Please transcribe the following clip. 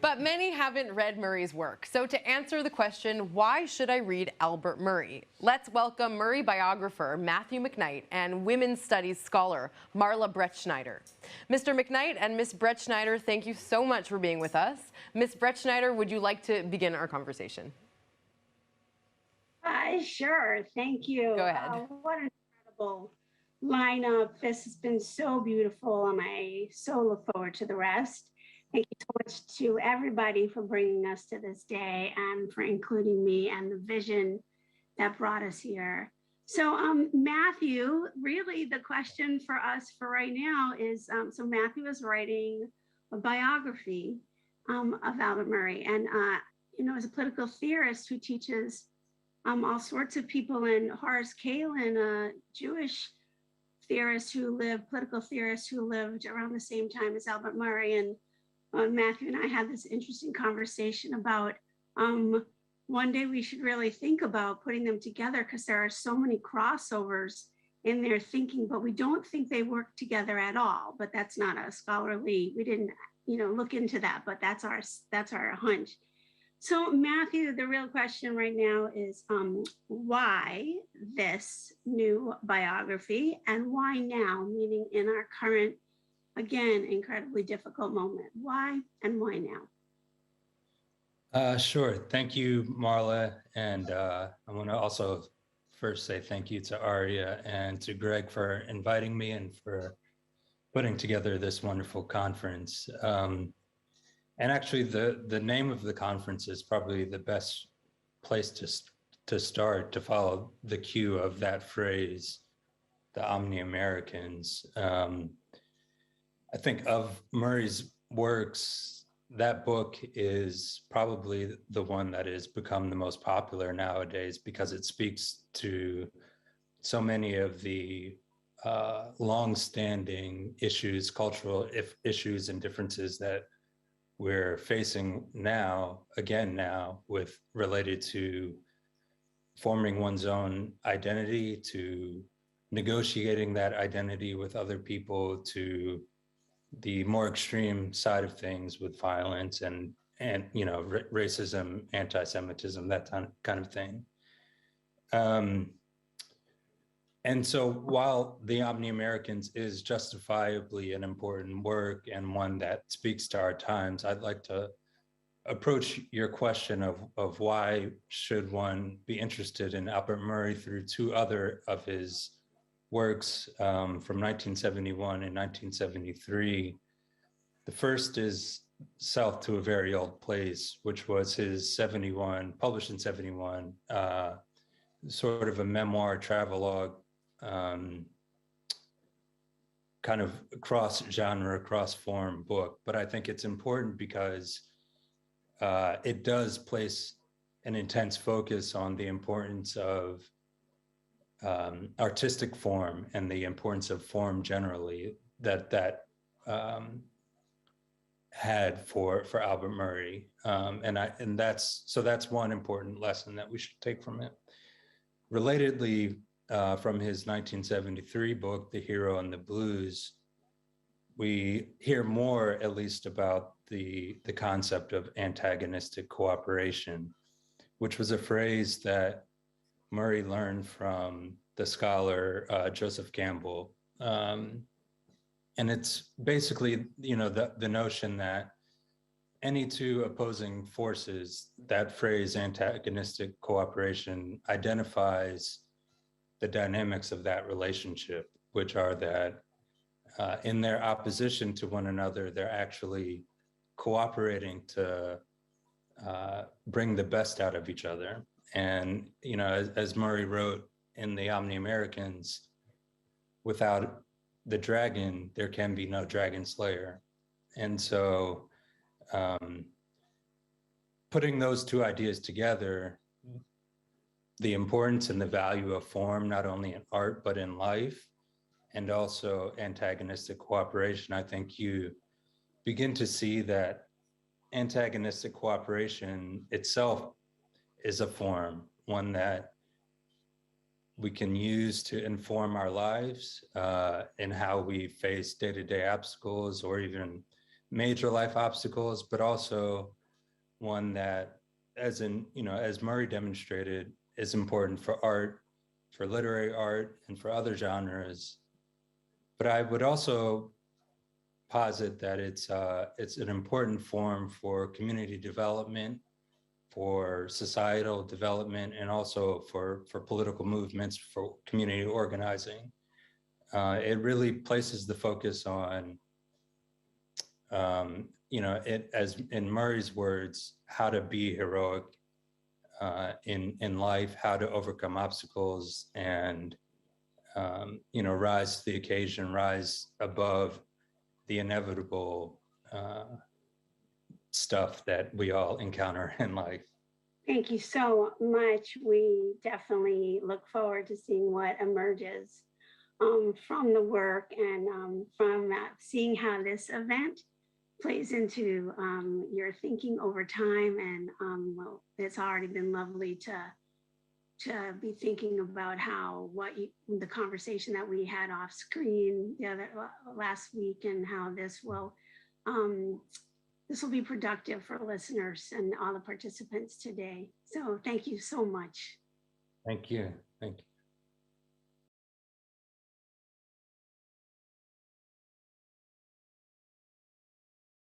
But many haven't read Murray's work. So to answer the question, why should I read Albert Murray? Let's welcome Murray biographer Matthew McKnight and women's studies scholar Marla Brettschneider. Mr. McKnight and Ms. Brettschneider, thank you so much for being with us. Ms. Brettschneider, would you like to begin our conversation? Sure. Thank you. Go ahead. What an incredible lineup. This has been so beautiful, and I so look forward to the rest. Thank you so much to everybody for bringing us to this day and for including me and the vision that brought us here. So Matthew, really the question for us for right now is, so Matthew is writing a biography of Albert Murray. And, as a political theorist who teaches all sorts of people, and Horace Kalin, a Jewish theorist political theorist who lived around the same time as Albert Murray. And Matthew and I had this interesting conversation about one day we should really think about putting them together, because there are so many crossovers in their thinking, but we don't think they work together at all. But that's not a scholarly, we didn't look into that, but that's our hunch. So Matthew, the real question right now is why this new biography, and why now, meaning in our current, again, incredibly difficult moment? Why and why now? Sure. Thank you, Marla. And I want to also first say thank you to Aria and to Greg for inviting me and for putting together this wonderful conference. And actually, the name of the conference is probably the best place to start, to follow the cue of that phrase, the Omni-Americans. I think of Murray's works, that book is probably the one that has become the most popular nowadays, because it speaks to so many of the long-standing issues, cultural issues and differences that we're facing now, with related to forming one's own identity, to negotiating that identity with other people, to the more extreme side of things with violence and racism, anti-Semitism, that kind of thing. And so while The Omni-Americans is justifiably an important work and one that speaks to our times, I'd like to approach your question of why should one be interested in Albert Murray through two other of his works from 1971 and 1973. The first is South to a Very Old Place, which was his published in 71, sort of a memoir travelogue, kind of cross-genre, cross-form book. But I think it's important because it does place an intense focus on the importance of artistic form and the importance of form generally that had for Albert Murray. And that's one important lesson that we should take from it. Relatedly, from his 1973 book, The Hero and the Blues, we hear more, at least, about the concept of antagonistic cooperation, which was a phrase that Murray learned from the scholar Joseph Campbell. And it's basically, the notion that any two opposing forces, that phrase antagonistic cooperation identifies the dynamics of that relationship, which are that in their opposition to one another, they're actually cooperating to bring the best out of each other. And, as Murray wrote in The Omni-Americans, without the dragon, there can be no dragon slayer. And so putting those two ideas together, the importance and the value of form, not only in art, but in life, and also antagonistic cooperation, I think you begin to see that antagonistic cooperation itself is a form, one that we can use to inform our lives in how we face day-to-day obstacles, or even major life obstacles, but also one that, as Murray demonstrated, is important for art, for literary art, and for other genres. But I would also posit that it's an important form for community development, for societal development, and also for political movements, for community organizing. It really places the focus on, it, as in Murray's words, how to be heroic in life, how to overcome obstacles, and rise to the occasion, rise above the inevitable stuff that we all encounter in life. Thank you so much. We definitely look forward to seeing what emerges from the work and from seeing how this event plays into your thinking over time. And well, it's already been lovely to be thinking about how the conversation that we had off screen last week, and how this will be productive for listeners and all the participants today. So thank you so much. Thank you. Thank you.